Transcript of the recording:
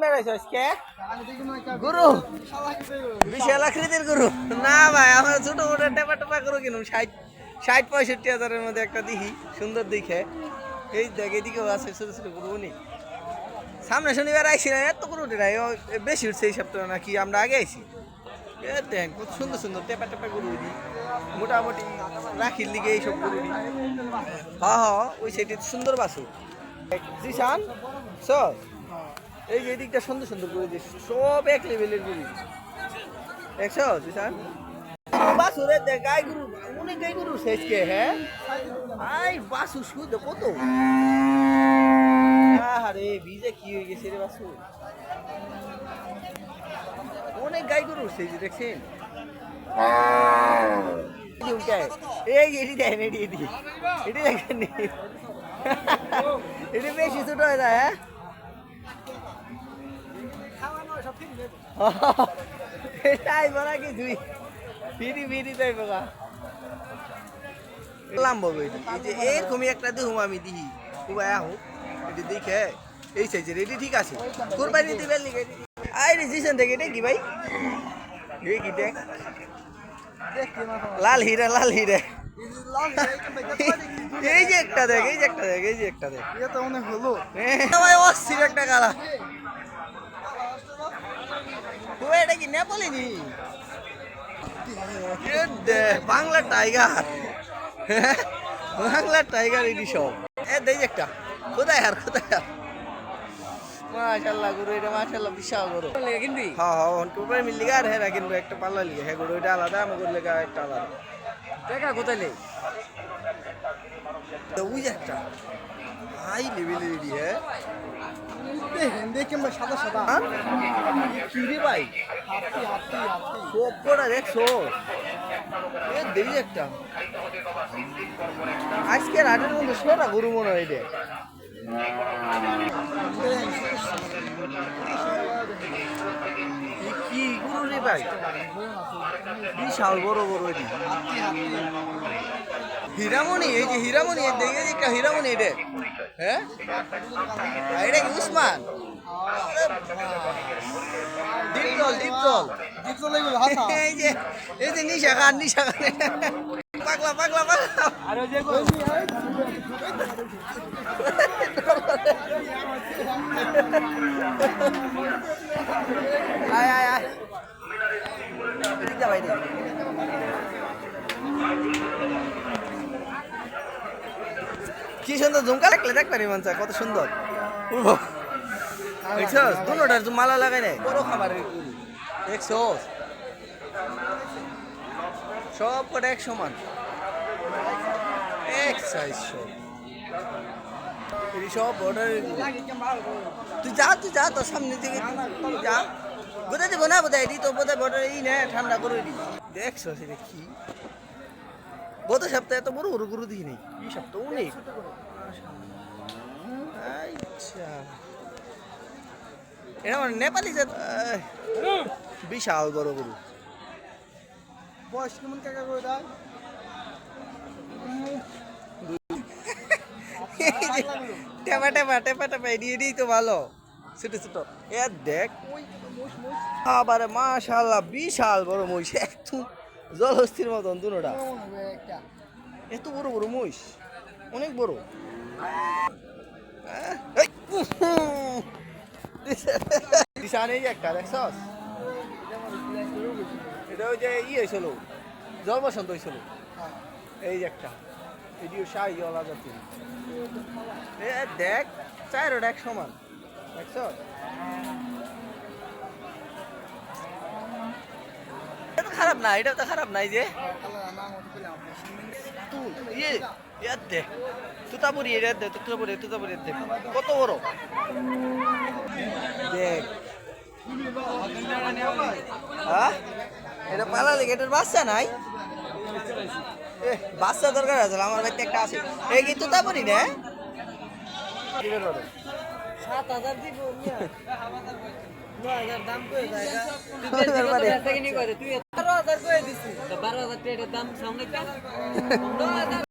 বেড়াইছো আজকে গরু বিশাল আকৃতির গরু না ভাই আমরা ছোট মোটো টেপা টেপা গরু কিনুন ৬০-৬৫,০০০ মধ্যে একটা দেখি সুন্দর দেখে এই দেখ এদিকেও আছে ছোট ছোট গরু অনেক সামনে শনিবার আইসি না এত গরু উঠে নাই বেশি উঠছে এই সপ্তাহে নাকি আমরা আগে আইসি দেখেন কত সুন্দর সুন্দর টেপা টেপা গরু উঠি মোটামুটি রাখির লিগে এইসব গরু উঠি হ্যাঁ ওই সাইডে সুন্দর বাসু জিসান সব এই যে এদিকটা সুন্দর সুন্দর গরু দিচ্ছে সব এক লেভেলের গরু দেখছো জিসান বাসুরে দেখ গাই গরু অনেক গাই গরু শেষকে হ্যাঁ আই বাসু শুধু কত আরে ভিজে কি হয়ে গেছে রে বাসু অনেক গাই গরু সেই যে দেখছেন এই এটি দেখেন এটি দেখেন এটি বেশি ছোট হয়ে যায় হ্যাঁ এটাই বলা কি তুই ফিরি তাই বলা বলবো এই যে এরকমই একটা দেখুম আমি দিহি খুবাই আহ এটি দেখে এই সাইজের এটি ঠিক আছে কোরবানি দিবেন লিখে আই রেজিস্ট্রেশন দেখে এটা কি ভাই এই কি দেখ লাল হিরা এই যে একটা দেখ এটা তো অনেক হলো ভাই অস্থির একটা কালা এটা কি নেপালি নি বাংলা টাইগার এটি সব দেখ একটা কোথায় আর মাশাআল্লাহ গরু এটা মাশাআল্লাহ বিশাল গরু কিনবি হ্যাঁ কোরবানি মিললি আর হ্যাঁ কিনবো একটা পাল্লা লিগে হ্যাঁ গরু এটা আলাদা আমার গরু লেগা একটা আলাদা দেখা কোথায় নেই ওই একটা হাই লেভেলের এটি হ্যাঁ দেখে সাদা কি রে ভাই সবকটা দেখছো দেই একটা আজকের হাটের মধ্যে সোটা গরু মনে হয় এটা কি গরু রে ভাই বিশাল বড় এটি হীরামণি এই যে হীরামণি দেখে একটা হীরামণি এটা হ্যাঁ এটা কি উসমান দীপজল এই যে নিশা খান পাগলা আর ওই যে আয় এদিক যা ভাই কি সুন্দর ঝুমকা লাগলে দেখ পারি মন কত সুন্দর দেখছস দুটোটার মালা লাগাই নাই বড় খাবারের দেখছস সব কটা এক সমান এক সাইজ সব বর্ডারের তুই যা তোর সামনে দিকে যা বোঝা দেবো না বোধহয় এটি তো বোধহয় বর্ডার এই না ঠান্ডা করে দি দেখছো সেটা কি গত সপ্তাহে এত বড় গরু দেখি নেই এই সপ্তাহ অনেক আচ্ছা এটা মানে নেপালি জাত বিশাল বড় গরু বয়স কেমন কাকা করে দেয় টেপা এডি তো ভালো ছোট এ দেখ আবারে মাশাআল্লাহ বিশাল বড় মহিষ একটু জলস্থির মতন দুটোটা এত বড় মহিষ অনেক বড় একটা দেখছস এটা ওই যে হয়েছিল জল বসন্ত হয়েছিল এই যে একটা এটিও শাহী ওলা জাতি দেখ চারোটা এক সমান দেখছ খারাপ না এটা তো খারাপ নাই যে দেখ তুতাপুরি দেখ কত বড় দেখ এটা পালা লেগে এটার বাচ্চা নাই বাচ্চা দরকার আছে আমার বাড়িতে একটা আছে এই কিন্তু তুতাপুরি না 7,000 দিব 9,000 দাম কই যায় তুই 12,000 করে দিছিস 12,000 টাকার দাম সামনে